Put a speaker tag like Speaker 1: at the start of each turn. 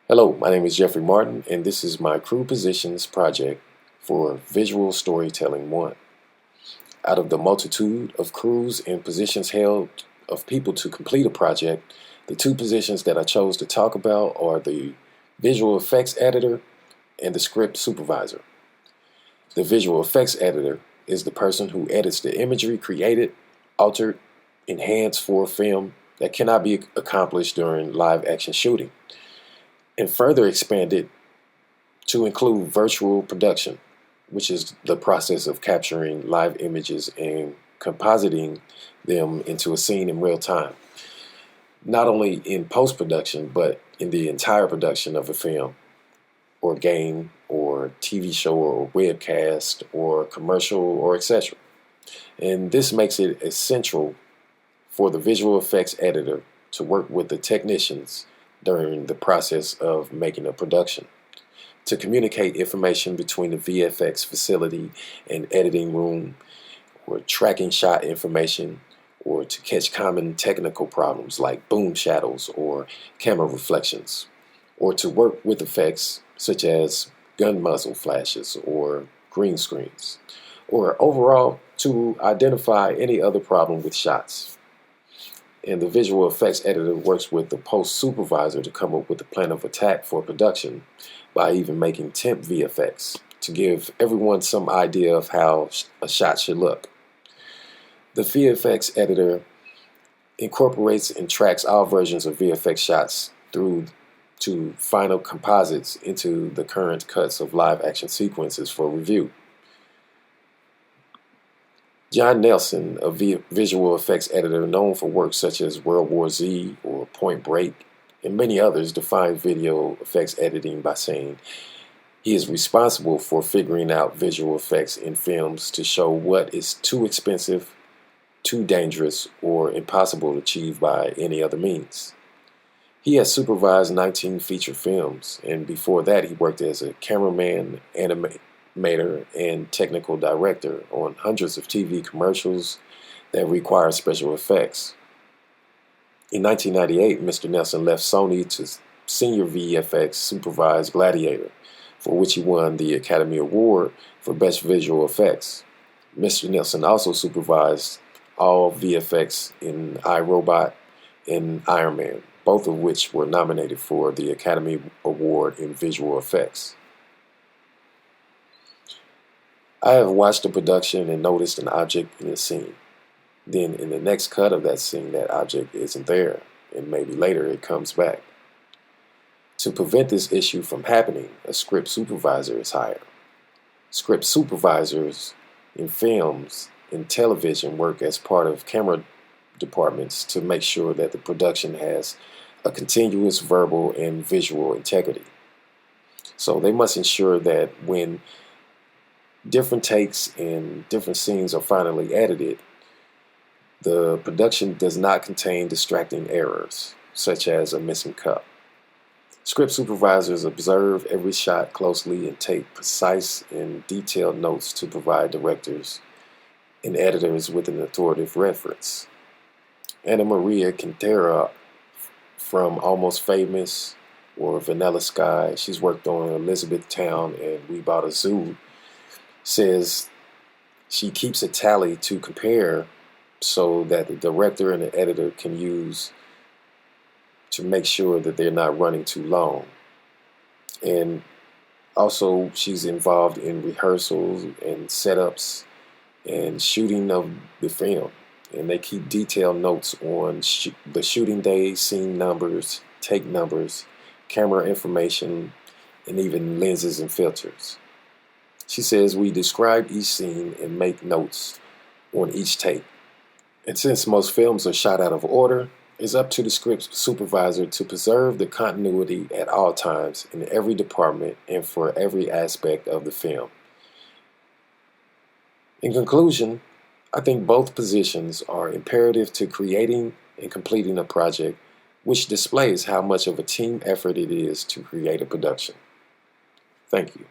Speaker 1: Hello, my name is Jeffrey Martin, and this is my crew positions project for Visual Storytelling 1. Out of the multitude of crews and positions held of people to complete a project, the two positions that I chose to talk about are the Visual Effects Editor and the Script Supervisor. The Visual Effects Editor is the person who edits the imagery created, altered, enhanced for a film that cannot be accomplished during live action shooting, and further expanded to include virtual production, which is the process of capturing live images and compositing them into a scene in real time, not only in post-production, but in the entire production of a film or game or TV show or webcast or commercial or etc. And this makes it essential for the visual effects editor to work with the technicians during the process of making a production, to communicate information between the VFX facility and editing room, or tracking shot information, or to catch common technical problems like boom shadows or camera reflections, or to work with effects such as gun muzzle flashes or green screens, or overall to identify any other problem with shots. And the visual effects editor works with the post supervisor to come up with a plan of attack for production by even making temp VFX to give everyone some idea of how a shot should look. The VFX editor incorporates and tracks all versions of VFX shots through to final composites into the current cuts of live action sequences for review. John Nelson, a visual effects editor known for works such as World War Z or Point Break and many others, defines video effects editing by saying he is responsible for figuring out visual effects in films to show what is too expensive, too dangerous, or impossible to achieve by any other means. He has supervised 19 feature films, and before that he worked as a cameraman, animator, and technical director on hundreds of TV commercials that require special effects. In 1998, Mr. Nelson left Sony to senior VFX supervise Gladiator, for which he won the Academy Award for Best Visual Effects. Mr. Nelson also supervised all VFX in iRobot and Iron Man, both of which were nominated for the Academy Award in Visual Effects. I have watched a production and noticed an object in a scene. Then in the next cut of that scene, that object isn't there, and maybe later it comes back. To prevent this issue from happening, a script supervisor is hired. Script supervisors in films and television work as part of camera departments to make sure that the production has a continuous verbal and visual integrity. So they must ensure that when different takes and different scenes are finally edited, the production does not contain distracting errors, such as a missing cut. Script supervisors observe every shot closely and take precise and detailed notes to provide directors and editors with an authoritative reference. Anna Maria Quintero from Almost Famous or Vanilla Sky, she's worked on Elizabethtown and We Bought a Zoo, says she keeps a tally to compare so that the director and the editor can use to make sure that they're not running too long. And also she's involved in rehearsals and setups and shooting of the film, and they keep detailed notes on the shooting day, scene numbers, take numbers, camera information, and even lenses and filters. She says we describe each scene and make notes on each take. And since most films are shot out of order, it's up to the script supervisor to preserve the continuity at all times in every department and for every aspect of the film. In conclusion, I think both positions are imperative to creating and completing a project, which displays how much of a team effort it is to create a production. Thank you.